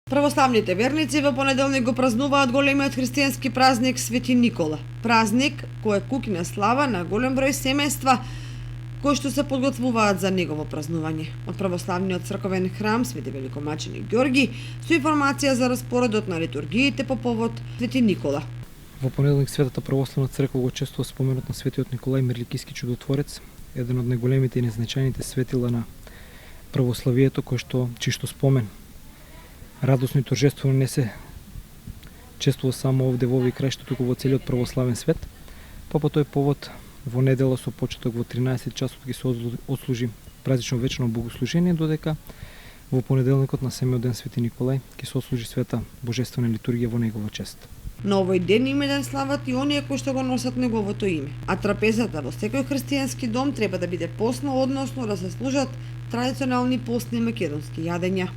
Православните верници во понеделник го празнуваат големиот христијански празник Свети Никола. Празник кој е куќна слава на голем број семејства кои што се подготвуваат за негово празнување. Од православниот црковен храм Свети Великомаченик Ѓорги со информација за распоредот на литургиите по повод Свети Никола. Во понеделник Светата православна црква го чествува споменот на светиот Николај Мирликиски чудотворец, еден од најголемите и незначајните светила на православието чишто спомен радосно и торжествено не се чествува само овде во овој крај, што туку во целиот православен свет. По тој повод во недела со почеток во 13 часот ги се отслужи празнично вечерно богослужение, додека во понеделникот на семиот ден Свети Николај ќе се отслужи света божествена литургија во негова чест. На овој ден имендан слават и оние кои што го носат неговото име, а трапезата во секој христијански дом треба да биде постна, односно да се служат традиционални постни македонски јадења.